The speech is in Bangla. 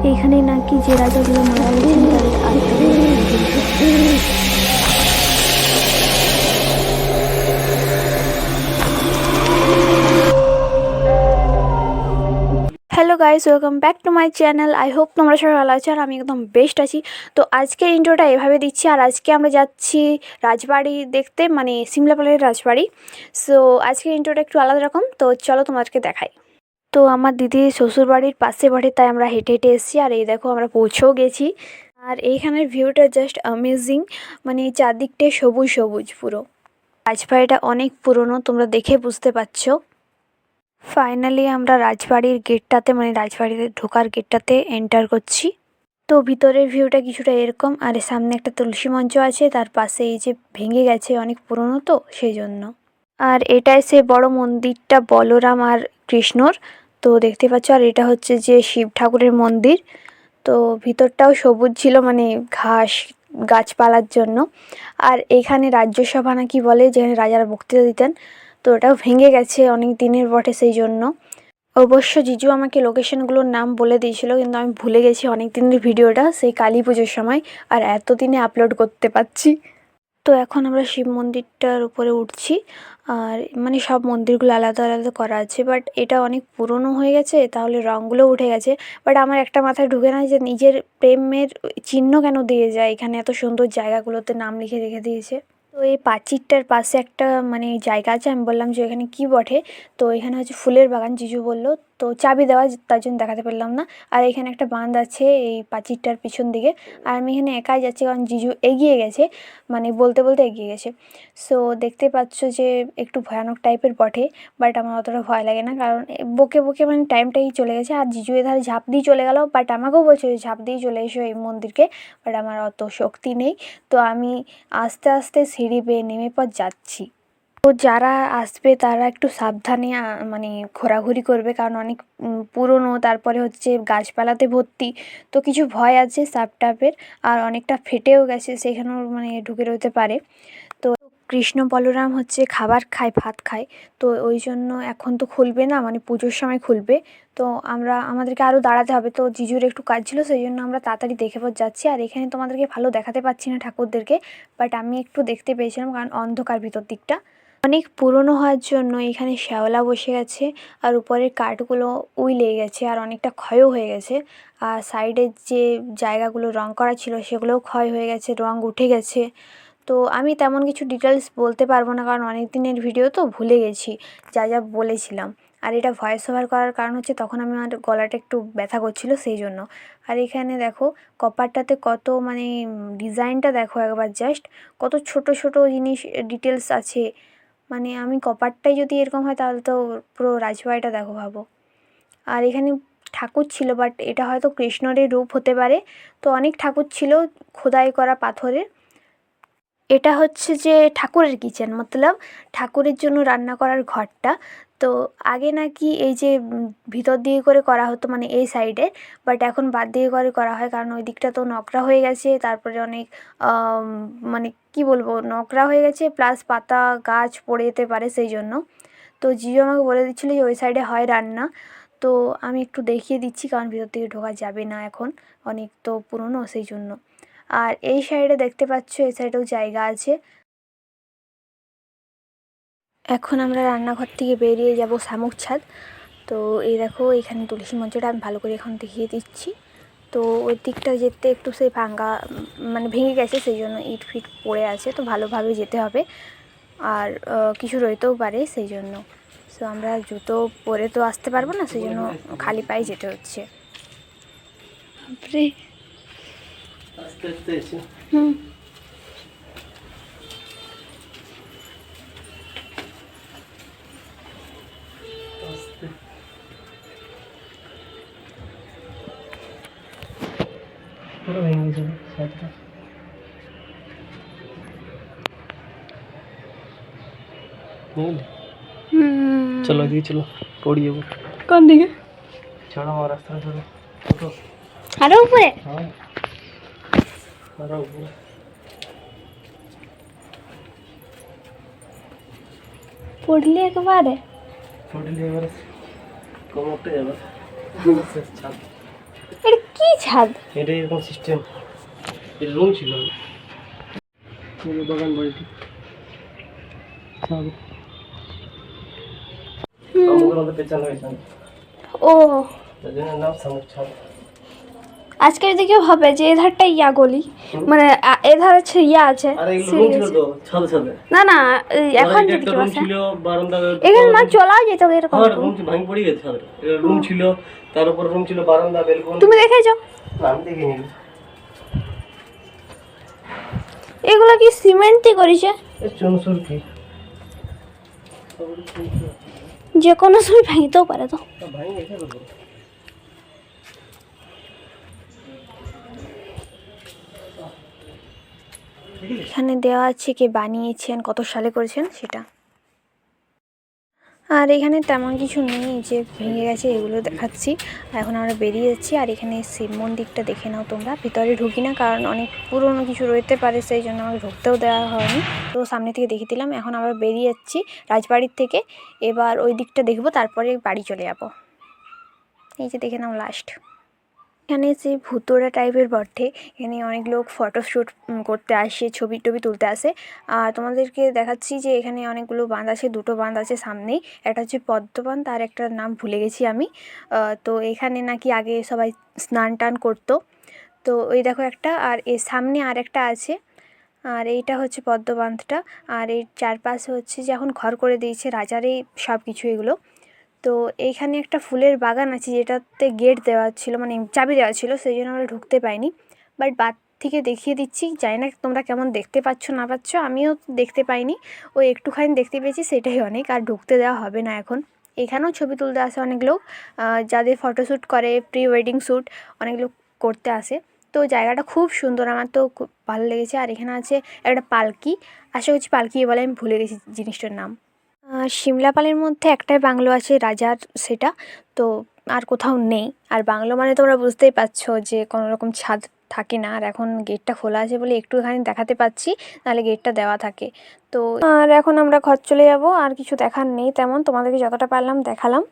এইখানে নাকি যে রাজাগুলো মারা গেছেন তাদের আত্মাগুলো hello guys, welcome back to my channel. I hope তোমরা সবাই ভালো আছো আর আমি একদম বেস্ট আছি। তো আজকের ইন্ট্রোটা এভাবে দিচ্ছি। আর আজকে আমরা যাচ্ছি রাজবাড়ি দেখতে, মানে সিমলাপালের রাজবাড়ি। সো আজকের ইন্ট্রোটা একটু আলাদা রকম, তো চলো তোমাদেরকে দেখাই। তো আমার দিদি শ্বশুরবাড়ির পাশে বাড়ি, তাই আমরা হেঁটে হেঁটে এসেছি। আর এই দেখো আমরা পৌঁছেও গেছি। আর এইখানের ভিউটা জাস্ট অ্যামেজিং, মানে চারদিকটাই সবুজ সবুজ পুরো। রাজবাড়িটা অনেক পুরনো, তোমরা দেখে বুঝতে পারছো। ফাইনালি আমরা রাজবাড়ির গেটটাতে, মানে রাজবাড়িতে ঢোকার গেটটাতে এন্টার করছি। তো ভিতরের ভিউটা কিছুটা এরকম। আর সামনে একটা তুলসী মঞ্চ আছে, তার পাশে এই যে ভেঙে গেছে, অনেক পুরনো তো সেই জন্য। আর এটাই সে বড় মন্দিরটা বলরাম আর কৃষ্ণর, তো দেখতে পাচ্ছ। আর এটা হচ্ছে যে শিব ঠাকুরের মন্দির। তো ভিতরটাও সবুজ ছিল, মানে ঘাস গাছপালার জন্য। আর এখানে রাজ্যসভা নাকি বলে, যেখানে রাজারা বক্তৃতা দিতেন। তো ওটাও ভেঙে গেছে, অনেক দিনের বটে সেই জন্য। অবশ্য জিজু আমাকে লোকেশনগুলোর নাম বলে দিয়েছিল, কিন্তু আমি ভুলে গেছি অনেক দিনের ভিডিওটা, সেই কালী পুজোর সময়। আর এতদিনে আপলোড করতে পারছি। তো এখন আমরা শিব মন্দিরটার উপরে উঠছি। আর মানে সব মন্দিরগুলো আলাদা আলাদা করা আছে, বাট এটা অনেক পুরনো হয়ে গেছে, তাহলে রঙগুলো উঠে গেছে। বাট আমার একটা মাথায় ঢুকে না যে নিজের প্রেমের চিহ্ন কেন দিয়ে যায়, এখানে এত সুন্দর জায়গাগুলোতে নাম লিখে রেখে দিয়েছে। তো এই প্রাচীরটার পাশে একটা মানে জায়গা আছে, আমি বললাম যে এখানে কি বটে। তো এখানে হচ্ছে ফুলের বাগান, জিজু বললো। তো চাবি দেওয়া, তার জন্য দেখাতে পারলাম না। আর এখানে একটা বাঁধ আছে এই প্রাচীরটার পিছন দিকে। আর আমি এখানে একাই যাচ্ছি, কারণ জিজু এগিয়ে গেছে, মানে বলতে বলতে এগিয়ে গেছে। সো দেখতে পাচ্ছ যে একটু ভয়ানক টাইপের বটে, বাট আমার অতটা ভয় লাগে না, কারণ বকে বকে মানে টাইমটাই চলে গেছে। আর জিজু এধারে ঝাঁপ দিয়ে চলে গেল, বাট আমাকেও বলছে ঝাঁপ দিয়ে চলে এসো এই মন্দিরকে, বাট আমার অত শক্তি নেই। তো আমি আস্তে আস্তে সিঁড়ি বেয়ে নেমে পর যাচ্ছি। তো যারা আসবে তারা একটু সাবধানে মানে ঘোরাঘুরি করবে, কারণ অনেক পুরনো, তারপরে হচ্ছে গাছপালাতে ভর্তি। তো কিছু ভয় আছে সাপ টাপের। আর অনেকটা ফেটেও গেছে, সেখানেও মানে ঢুকে রইতে পারে। তো কৃষ্ণ বলরাম হচ্ছে খাবার খায়, ভাত খায়। তো ওই জন্য এখন তো খুলবে না, মানে পুজোর সময় খুলবে। তো আমাদেরকে আরও দাঁড়াতে হবে। তো জিজুর একটু কাজ ছিল, সেই জন্য আমরা তাড়াতাড়ি দেখে পর যাচ্ছি। আর এখানে তোমাদেরকে ভালো দেখাতে পাচ্ছি না ঠাকুরদেরকে, বাট আমি একটু দেখতে পেয়েছিলাম, কারণ অন্ধকার ভিতর দিকটা অনেক পুরনো হওয়ার জন্য এখানে শ্যাওলা বসে গেছে। আর উপরের কাঠগুলো লেগে গেছে, আর অনেকটা ক্ষয়ও হয়ে গেছে। আর সাইডের যে জায়গাগুলো রং করা ছিল সেগুলোও ক্ষয় হয়ে গেছে, রং উঠে গেছে। তো আমি তেমন কিছু ডিটেলস বলতে পারবো না, কারণ অনেক দিনের ভিডিও তো ভুলে গেছি যা যা বলেছিলাম। আর এটা ভয়েস ওভার করার কারণ হচ্ছে তখন আমার গলাটা একটু ব্যথা করছিল সেই জন্য। আর এখানে দেখো কপারটাতে কত মানে ডিজাইনটা দেখো একবার, জাস্ট কত ছোট ছোট জিনিস ডিটেলস আছে। মানে আমি কপারটাই যদি এরকম হয়, তাহলে তো পুরো রাজবাড়িটা দেখো, ভাবো। আর এখানে ঠাকুর ছিল, বাট এটা হয়তো কৃষ্ণরের রূপ হতে পারে। তো অনেক ঠাকুর ছিল খোদাই করা পাথরের। এটা হচ্ছে যে ঠাকুরের কিচেন, মতলব ঠাকুরের জন্য রান্না করার ঘরটা। তো আগে নাকি এই যে ভিতর দিকে করে করা হতো, মানে এই সাইডে। বাট এখন বাদ দিকে করে করা হয়, কারণ ওই দিকটা তো নোংরা হয়ে গেছে। তারপরে অনেক মানে কি বলবো, নোংরা হয়ে গেছে, প্লাস পাতা গাছ পড়ে যেতে পারে সেই জন্য। তো জিজু আমাকে বলে দিচ্ছিলো যে ওই সাইডে হয় রান্না। তো আমি একটু দেখিয়ে দিচ্ছি, কারণ ভিতর দিকে ঢোকা যাবে না এখন, অনেক তো পুরনো সেই জন্য। আর এই সাইডে দেখতে পাচ্ছ, এই সাইডেও জায়গা আছে। এখন আমরা রান্নাঘর থেকে বেরিয়ে যাব শামুক ছাদ। তো এই দেখো এখানে তুলসী মঞ্চটা আমি ভালো করে এখন দেখিয়ে দিচ্ছি। তো ওই দিকটা যেতে একটু সেই ভাঙ্গা, মানে ভেঙে গেছে, সেই জন্য ইট ফিট পড়ে আছে, তো ভালোভাবে যেতে হবে। আর কিছু রইতেও পারে সেই জন্য। সো আমরা জুতো পরে তো আসতে পারবো না, সেই জন্য খালি পায়ে যেতে হচ্ছে। হুম। পুরো ভেঙে যাবে সাইডটা। চলো এদিকে চলো, পড়ি যাবো। কোন দিকে? চলো আমার রাস্তাটা চলো। ওঠো। আরো উপরে? হ্যাঁ, আরো উপরে। পড়লে একেবারে পড়লে এবারে কোমরটা যাবে ছাদ। এটা কি ছাদ? এটা এরকম সিস্টেম, এটা রুম ছিল। পুরো বাগান বাড়িটি শামুকের মধ্যে পেঁচানো হয়েছে, ও তার জন্য নাম শামুক ছাদ। আজকে যদি কেউ ভাবে যে এধারটা ইয়া গলি, মানে এধার আছে ইয়া আছে আর এগুলো সিঁড়ি রুম ছিল আছে। তো ছাদে ছাদে। না না এখন এটা যদি একটা কেউ রুম আসে ছিল, বারান্দা। এখানে না চলা যেত এরকম হ্যাঁ তো। রুম ভাঙি পড়ে গেছে ছাদে। এটা রুম ছিল, তার উপর রুম ছিল, বারান্দা, বেলকনি। তুমি দেখেছো? না, আমি দেখিনি। এগুলো কি সিমেন্ট দিয়ে করেছে? এই চুনসুর কি যে কোনো সময় ভাঙতেও পারে তো। ভাঙি গেছে বলবো। এখানে দেওয়া আছে কে বানিয়েছেন, কত সালে করেছেন সেটা। আর এখানে তেমন কিছু নেই, যে ভেঙে গেছে এগুলো দেখাচ্ছি। এখন আমরা বেরিয়ে যাচ্ছি। আর এখানে শিব মন্দিরটা দেখে নাও তোমরা। ভিতরে ঢুকি না, কারণ অনেক পুরনো কিছু রইতে পারে, সেই জন্য আমাকে ঢুকতেও দেওয়া হয়নি। তো সামনে থেকে দেখে দিলাম। এখন আমরা বেরিয়ে যাচ্ছি রাজবাড়ির থেকে। এবার ওই দিকটা দেখবো, তারপরে বাড়ি চলে যাব। এই যে দেখে নাও লাস্ট। এখানে যে ভুতুড়া টাইপের বটে, এখানে অনেক লোক ফটোশ্যুট করতে আসে, ছবি টবি তুলতে আসে। আর তোমাদেরকে দেখাচ্ছি যে এখানে অনেকগুলো বাঁধ আছে, দুটো বাঁধ আছে সামনেই। একটা হচ্ছে পদ্মবাঁধ, আর একটা নাম ভুলে গেছি আমি। তো এখানে নাকি আগে সবাই স্নান টান করতো। তো ওই দেখো একটা, আর এর সামনে আর একটা আছে। আর এইটা হচ্ছে পদ্মবাঁধটা। আর এর চারপাশে হচ্ছে যে এখন ঘর করে দিয়েছে রাজারই সব কিছু এগুলো। তো এইখানে একটা ফুলের বাগান আছে, যেটাতে গেট দেওয়া ছিল, মানে চাবি দেওয়া ছিল, সেই জন্য আমরা ঢুকতে পাইনি। বাট বাদ থেকে দেখিয়ে দিচ্ছি, জানি না তোমরা কেমন দেখতে পাচ্ছ না পাচ্ছ, আমিও দেখতে পাইনি। ওই একটুখানি দেখতে পেয়েছি, সেটাই অনেক। আর ঢুকতে দেওয়া হবে না এখন। এখানেও ছবি তুলতে আসে অনেক লোক, যাদের ফটোশ্যুট করে, প্রি ওয়েডিং শ্যুট অনেক লোক করতে আসে। তো জায়গাটা খুব সুন্দর, আমার তো খুব ভালো লেগেছে। আর এখানে আছে একটা পালকি, আশা করছি পালকি বলে, আমি ভুলে গেছি জিনিসটার নাম। সিমলাপালের মধ্যে একটাই বাংলো আছে রাজার, সেটা তো আর কোথাও নেই। আর বাংলো মানে তোমরা বুঝতেই পারছো যে কোনো রকম ছাদ থাকে না। আর এখন গেটটা খোলা আছে বলে একটুখানি দেখাতে পাচ্ছি, নাহলে গেটটা দেওয়া থাকে। তো আর এখন আমরা ঘর চলে যাব, আর কিছু দেখার নেই তেমন, তোমাদেরকে যতটা পারলাম দেখালাম।